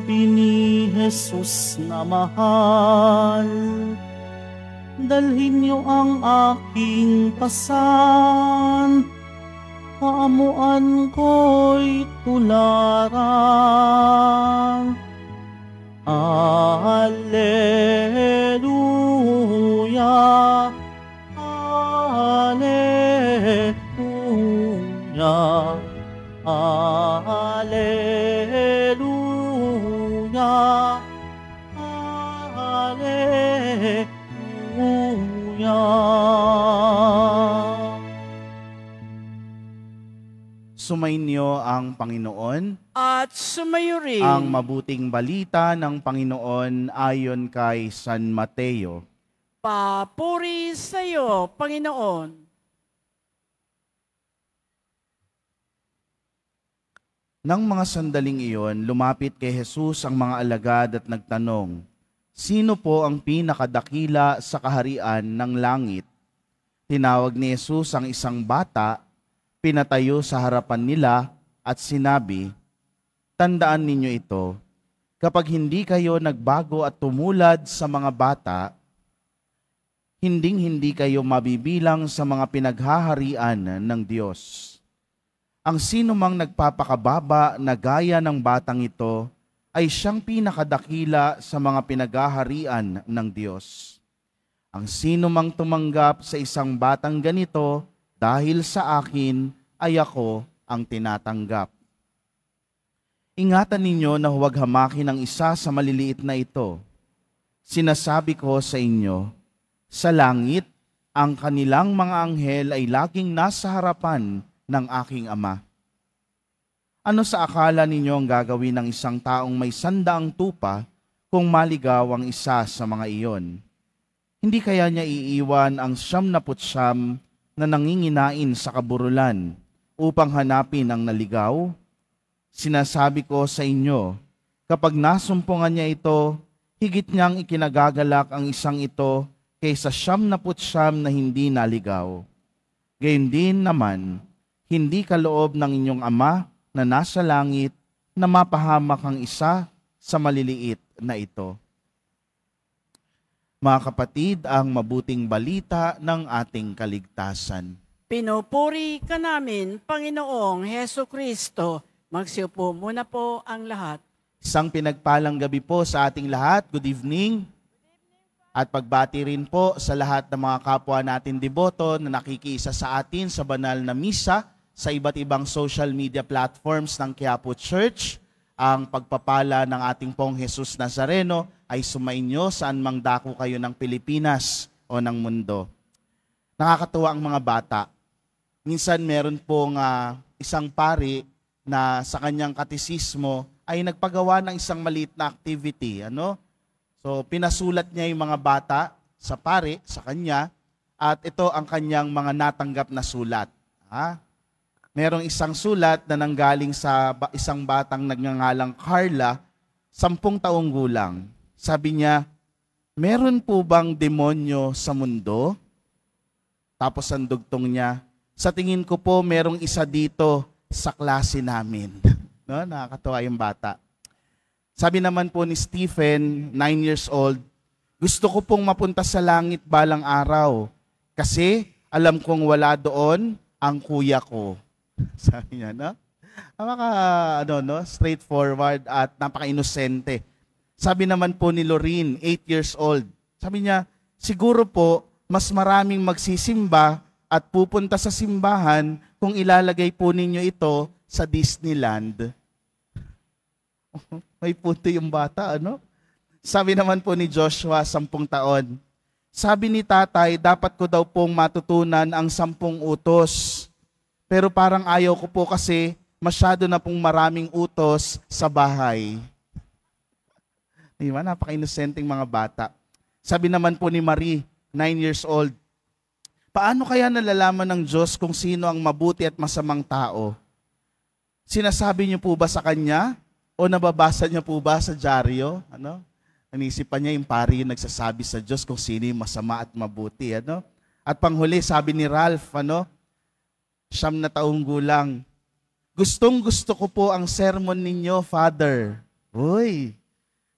ni Jesus na mahal, dalhin niyo ang aking pasan, paamuan ko'y tularan. Alleluia, Alleluia, Alleluia, Alleluia. Sumainyo ang Panginoon at sumayo rin ang mabuting balita ng Panginoon ayon kay San Mateo. Papuri sa iyo, Panginoon. Nang mga sandaling iyon, lumapit kay Jesus ang mga alagad at nagtanong, "Sino po ang pinakadakila sa kaharian ng langit?" Tinawag ni Jesus ang isang bata, pinatayo sa harapan nila at sinabi, "Tandaan ninyo ito, kapag hindi kayo nagbago at tumulad sa mga bata, hinding-hindi kayo mabibilang sa mga pinaghaharian ng Diyos. Ang sino mang nagpapakababa na gaya ng batang ito ay siyang pinakadakila sa mga pinaghaharian ng Diyos. Ang sino mang tumanggap sa isang batang ganito dahil sa akin ay ako ang tinatanggap. Ingatan ninyo na huwag hamakin ang isa sa maliliit na ito. Sinasabi ko sa inyo, sa langit, ang kanilang mga anghel ay laging nasa harapan ng aking Ama. Ano sa akala ninyo ang gagawin ng isang taong may 100 tupa kung maligaw ang isa sa mga iyon? Hindi kaya niya iiwan ang 99 na nanginginain sa kaburulan upang hanapin ang naligaw? Sinasabi ko sa inyo, kapag nasumpungan niya ito, higit niyang ikinagagalak ang isang ito kaysa 99 na hindi naligaw. Gayon din naman, hindi kaloob ng inyong Ama na nasa langit na mapahamak ang isa sa maliliit na ito." Mga kapatid, ang mabuting balita ng ating kaligtasan. Pinupuri ka namin, Panginoong Heso Kristo. Magsiupo muna po ang lahat. Isang pinagpalang gabi po sa ating lahat. Good evening. At pagbati rin po sa lahat ng mga kapwa natin deboto na nakikiisa sa atin sa banal na misa sa iba't ibang social media platforms ng Quiapo Church. Ang pagpapala ng ating pong Jesus Nazareno ay sumainyo saan mang dako kayo ng Pilipinas o ng mundo. Nakakatuwa ang mga bata. Minsan meron pong isang pari na sa kanyang katesismo ay nagpagawa ng isang maliit na activity. So pinasulat niya yung mga bata sa pari, sa kanya, at ito ang kanyang mga natanggap na sulat. Merong isang sulat na nanggaling sa isang batang nagngangalang Carla, 10 taong gulang. Sabi niya, "Meron po bang demonyo sa mundo?" Tapos ang dugtong niya, "Sa tingin ko po merong isa dito sa klase namin." No? Nakakatawa yung bata. Sabi naman po ni Stephen, 9 years old, "Gusto ko pong mapunta sa langit balang araw kasi alam kong wala doon ang kuya ko." Sabi niya, no? Straightforward at napaka-inosente. Sabi naman po ni Lorene, 8 years old, sabi niya, "Siguro po, mas maraming magsisimba at pupunta sa simbahan kung ilalagay po ninyo ito sa Disneyland." May punto yung bata, Sabi naman po ni Joshua, 10 taon, "Sabi ni tatay, dapat ko daw pong matutunan ang 10 utos. Pero parang ayaw ko po kasi masyado na pong maraming utos sa bahay." Diba? Napaka-inosenteng mga bata. Sabi naman po ni Marie, 9 years old, "Paano kaya nalalaman ng Diyos kung sino ang mabuti at masamang tao? Sinasabi niyo po ba sa kanya? O nababasa niya po ba sa dyaryo?" Nanisipan niya yung pari yung nagsasabi sa Diyos kung sino yung masama at mabuti. At panghuli, sabi ni Ralph, 9 taong gulang, "Gustong-gusto ko po ang sermon ninyo, Father." Uy!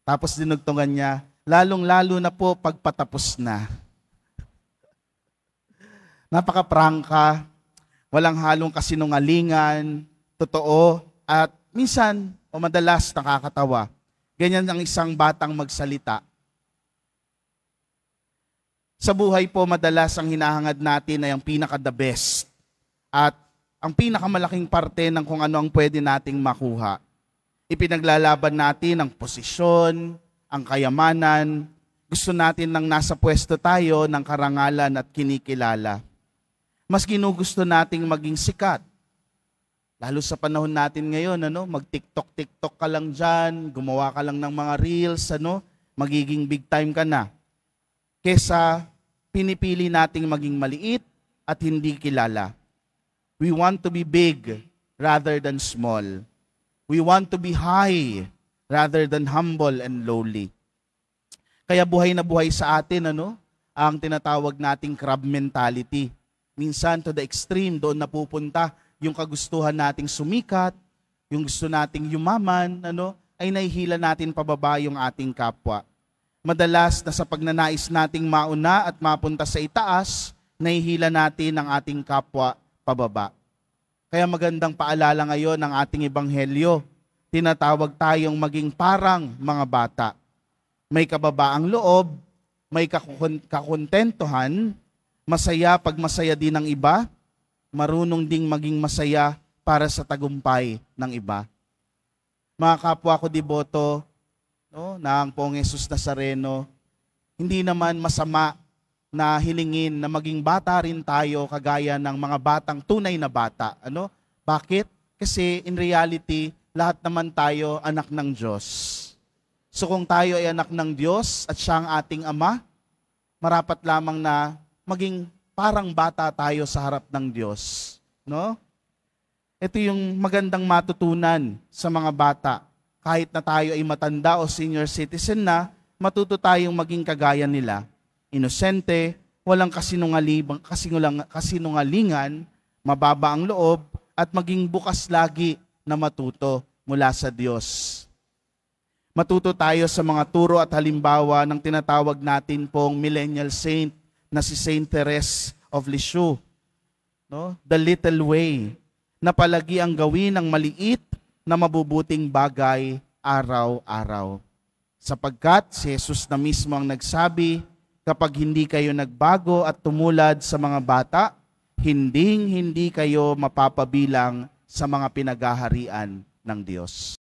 Tapos dinugtungan niya, lalong-lalo na po pagpatapos na. Napaka-prangka, walang halong kasinungalingan, totoo, at minsan o madalas nakakatawa. Ganyan ang isang batang magsalita. Sa buhay po, madalas ang hinahangad natin ay ang pinaka-the best at ang pinakamalaking parte ng kung ano ang pwede nating makuha. Ipinaglalaban natin ang posisyon, ang kayamanan. Gusto natin nang nasa pwesto tayo ng karangalan at kinikilala. Mas ginugusto nating maging sikat. Lalo sa panahon natin ngayon, mag-TikTok ka lang dyan, gumawa ka lang ng mga reels, magiging big time ka na. Kesa pinipili nating maging maliit at hindi kilala. We want to be big rather than small. We want to be high rather than humble and lowly. Kaya buhay na buhay sa atin, ang tinatawag nating crab mentality. Minsan to the extreme, doon napupunta yung kagustuhan nating sumikat, yung gusto nating yumaman, ay nahihila natin pababa yung ating kapwa. Madalas na sa pagnanais nating mauna at mapunta sa itaas, nahihila natin ang ating kapwa pababa. Kaya magandang paalala ngayon ng ating ebanghelyo. Tinatawag tayong maging parang mga bata. May kababaang loob, may kakontentuhan, masaya pag masaya din ng iba, marunong ding maging masaya para sa tagumpay ng iba. Mga kapwa ko deboto, na ang Poong Jesus Nazareno, hindi naman masama na hilingin na maging bata rin tayo kagaya ng mga batang tunay na bata. Bakit? Kasi in reality, lahat naman tayo anak ng Diyos. So kung tayo ay anak ng Diyos at siya ang ating Ama, marapat lamang na maging parang bata tayo sa harap ng Diyos. Ito yung magandang matutunan sa mga bata. Kahit na tayo ay matanda o senior citizen na, matuto tayong maging kagaya nila. Inosente, walang kasinungalingan, mababa ang loob, at maging bukas lagi na matuto mula sa Diyos. Matuto tayo sa mga turo at halimbawa ng tinatawag natin pong millennial saint na si Saint Therese of Lisieux. The little way, na palagi ang gawin ng maliit na mabubuting bagay araw-araw. Sapagkat si Jesus na mismo ang nagsabi, kapag hindi kayo nagbago at tumulad sa mga bata, hindi kayo mapapabilang sa mga pinagaharian ng Diyos.